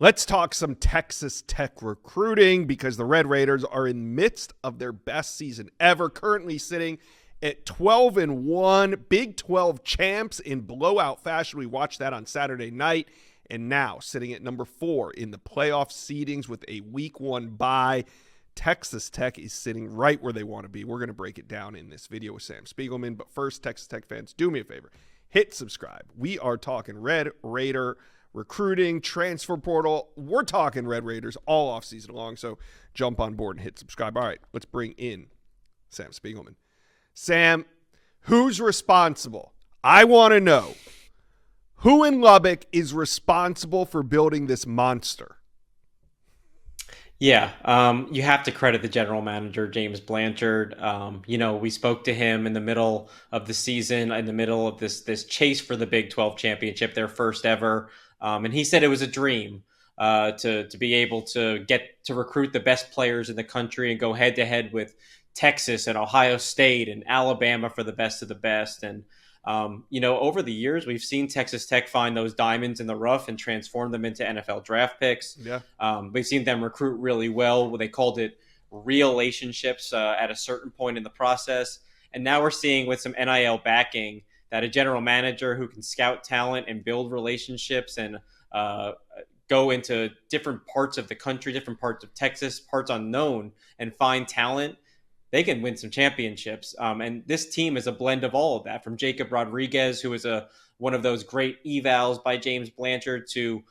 Let's talk some Texas Tech recruiting because the Red Raiders are in the midst of their best season ever, currently sitting at 12-1, Big 12 champs in blowout fashion. We watched that on Saturday night, and now sitting at number 4 in the playoff seedings with a week 1 bye. Texas Tech is sitting right where they want to be. We're going to break it down in this video with Sam Spiegelman, but first, Texas Tech fans, do me a favor. Hit subscribe. We are talking Red Raider recruiting, transfer portal. We're talking Red Raiders all offseason long, so jump on board and hit subscribe. All right, let's bring in Sam Spiegelman. Sam, who's responsible? I want to know who in Lubbock is responsible for building this monster. Yeah, you have to credit the general manager, James Blanchard. We spoke to him in the middle of the season, in the middle of this chase for the Big 12 championship, their first ever. And he said it was a dream to be able to get to recruit the best players in the country and go head to head with Texas and Ohio State and Alabama for the best of the best. And over the years, we've seen Texas Tech find those diamonds in the rough and transform them into NFL draft picks. Yeah. We've seen them recruit really well. They called it real relationships at a certain point in the process. And now we're seeing with some NIL backing that a general manager who can scout talent and build relationships and go into different parts of the country, different parts of Texas, parts unknown, and find talent, they can win some championships. And this team is a blend of all of that, from Jacob Rodriguez, who is one of those great evals by James Blanchard, to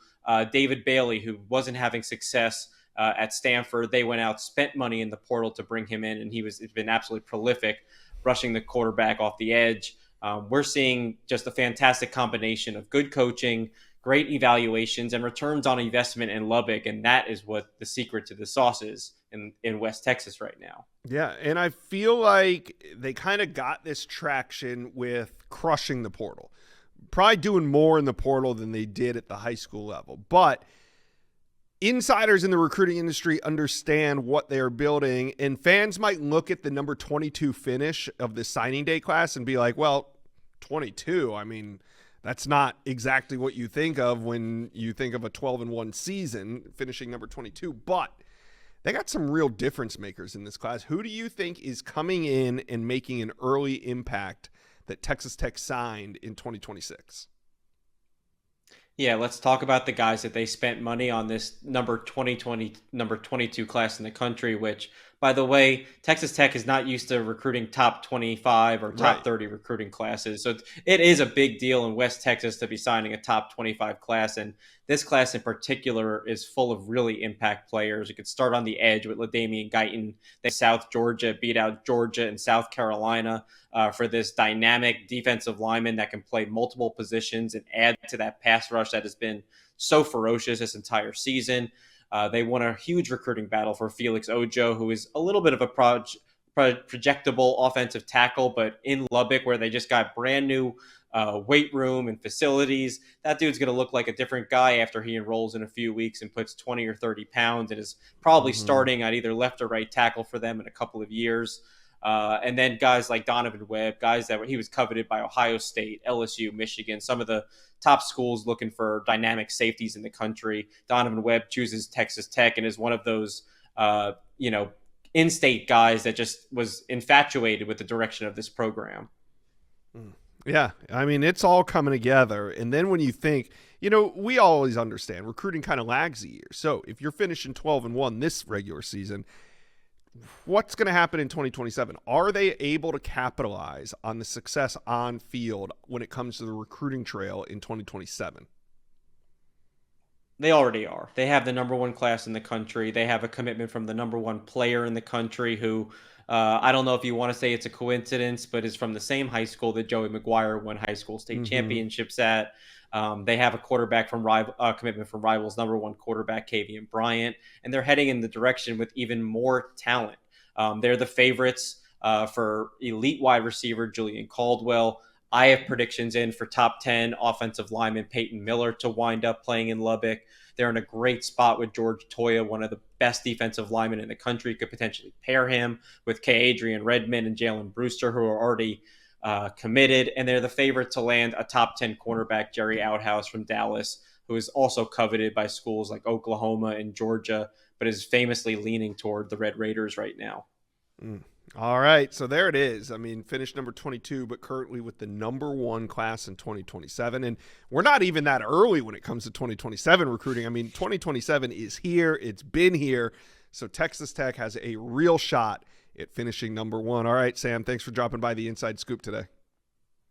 David Bailey, who wasn't having success at Stanford. They went out, spent money in the portal to bring him in, and he's been absolutely prolific, rushing the quarterback off the edge. We're seeing just a fantastic combination of good coaching, great evaluations, and returns on investment in Lubbock, and that is what the secret to the sauce is in West Texas right now. Yeah, and I feel like they kind of got this traction with crushing the portal. Probably doing more in the portal than they did at the high school level. But insiders in the recruiting industry understand what they are building, and fans might look at the number 22 finish of the signing day class and be like, well, 22, I mean, that's not exactly what you think of when you think of a 12-1 season, finishing number 22. But they got some real difference makers in this class. Who do you think is coming in and making an early impact that Texas Tech signed in 2026? Yeah, let's talk about the guys that they spent money on this number 22 class in the country, which, by the way, Texas Tech is not used to recruiting top 25 or top 30 recruiting classes. So it is a big deal in West Texas to be signing a top 25 class. And this class in particular is full of really impact players. You could start on the edge with LaDainian Guyton. South Georgia beat out Georgia and South Carolina for this dynamic defensive lineman that can play multiple positions and add to that pass rush that has been so ferocious this entire season. They won a huge recruiting battle for Felix Ojo, who is a little bit of a projectable offensive tackle, but in Lubbock, where they just got brand new weight room and facilities, that dude's going to look like a different guy after he enrolls in a few weeks and puts 20 or 30 pounds and is probably starting at either left or right tackle for them in a couple of years. And then guys like Donovan Webb, guys that he was coveted by Ohio State, LSU, Michigan, some of the top schools looking for dynamic safeties in the country. Donovan Webb chooses Texas Tech and is one of those, in-state guys that just was infatuated with the direction of this program. Yeah, I mean, it's all coming together. And then when you think, we always understand recruiting kind of lags a year. So if you're finishing 12-1 this regular season, what's going to happen in 2027? Are they able to capitalize on the success on field when it comes to the recruiting trail in 2027? They already are. They have the number one class in the country. They have a commitment from the number one player in the country who, I don't know if you want to say it's a coincidence, but is from the same high school that Joey McGuire won high school state championships at. They have a quarterback from commitment from Rivals number one quarterback, Kavian Bryant, and they're heading in the direction with even more talent. They're the favorites for elite wide receiver Julian Caldwell. I have predictions in for top 10 offensive lineman Peyton Miller to wind up playing in Lubbock. They're in a great spot with George Toya, one of the best defensive linemen in the country. Could potentially pair him with K. Adrian Redmond and Jalen Brewster, who are already committed. And they're the favorite to land a top 10 cornerback, Jerry Outhouse from Dallas, who is also coveted by schools like Oklahoma and Georgia, but is famously leaning toward the Red Raiders right now. All right, so there it is. I mean, finished number 22, but currently with the number 1 class in 2027. And we're not even that early when it comes to 2027 recruiting. I mean, 2027 is here. It's been here. So Texas Tech has a real shot at finishing number 1. All right, Sam, thanks for dropping by the Inside Scoop today.